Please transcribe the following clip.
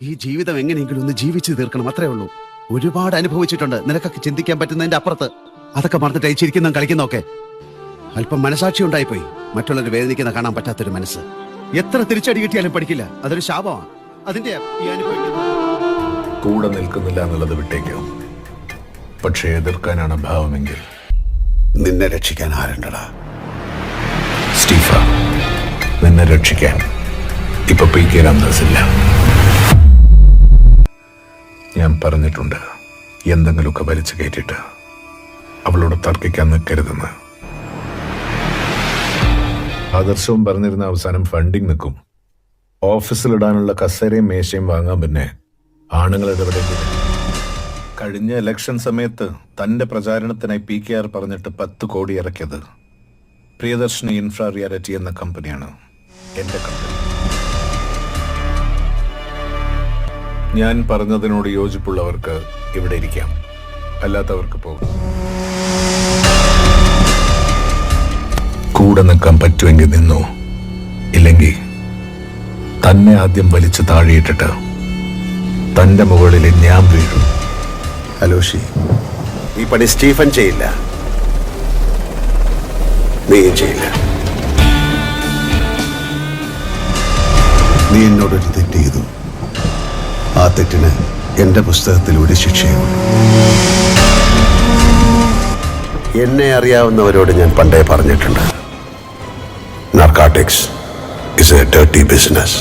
ഈ ജീവിതം എങ്ങനെയെങ്കിലും ഒന്ന് ജീവിച്ചു തീർക്കണം, അത്രേ ഉള്ളൂ. ഒരുപാട് അനുഭവിച്ചിട്ടുണ്ട്, നിനക്കൊക്കെ ചിന്തിക്കാൻ പറ്റുന്നതിന്റെ അപ്പുറത്ത്. അതൊക്കെ മറന്നിട്ട് ചിരിക്കുന്ന കളിക്കുന്നൊക്കെ. അല്പം മനസാക്ഷി ഉണ്ടായിപ്പോയി. മറ്റുള്ളവർ വേദനിക്കുന്ന കാണാൻ പറ്റാത്തൊരു മനസ്സ്. എത്ര തിരിച്ചടി കിട്ടിയാലും പഠിക്കില്ല, അതൊരു ശാപമാണ്. അതിന്റെ ഈ അനുഭവിക്കുന്നത് കൂടെ നിൽക്കുന്നില്ല എന്നുള്ളത് വിട്ടേക്കോ. പക്ഷേ എതിർക്കാനാണ് ഭാവമെങ്കിൽ നിന്നെ രക്ഷിക്കാൻ ആരുണ്ടടാ? സ്റ്റീഫ, നിന്നെ രക്ഷിക്കാൻ ഇപ്പൊ PK രാംദാസ് ഇല്ല. ഞാൻ പറഞ്ഞിട്ടുണ്ട്, എന്തെങ്കിലുമൊക്കെ വലിച്ചു കയറ്റിട്ട് അവളോട് തർക്കിക്കാൻ നിൽക്കരുതെന്ന്. ആദർശവും പറഞ്ഞിരുന്ന അവസാനം ഫണ്ടിങ് നിൽക്കും. ഓഫീസിലിടാനുള്ള കസേരയും മേശയും വാങ്ങാൻ പിന്നെ ആണുങ്ങൾ ഇടപെടേണ്ടി. കഴിഞ്ഞ ഇലക്ഷൻ സമയത്ത് തന്റെ പ്രചാരണത്തിനായി PKR പറഞ്ഞിട്ട് 10 കോടി ഇറക്കിയത് പ്രിയദർശിനി ഇൻഫ്രാ റിയാലിറ്റി എന്ന കമ്പനിയാണ്, എന്റെ കമ്പനി. ഞാൻ പറഞ്ഞതിനോട് യോജിപ്പുള്ളവർക്ക് ഇവിടെ ഇരിക്കാം, അല്ലാത്തവർക്ക് പോകും. കൂടെ നിൽക്കാൻ പറ്റുമെങ്കിൽ നിന്നോ, ഇല്ലെങ്കിൽ തന്നെ ആദ്യം വലിച്ചു താഴെയിട്ടിട്ട് തന്റെ മുകളിൽ ഞാൻ വീഴും. അലോഷി, ഈ പണി സ്റ്റീഫൻ ചെയ്യില്ല, നീയും ചെയ്യില്ല. നീ എന്നോടൊരു തെറ്റ് ചെയ്തു. ആ തെറ്റിന് എന്റെ പുസ്തകത്തിൽ ഒരു ശിക്ഷയുണ്ട്. എന്നെ അറിയാവുന്നവരോട് ഞാൻ പണ്ടേ പറഞ്ഞിട്ടുണ്ട്, narcotics is a dirty business.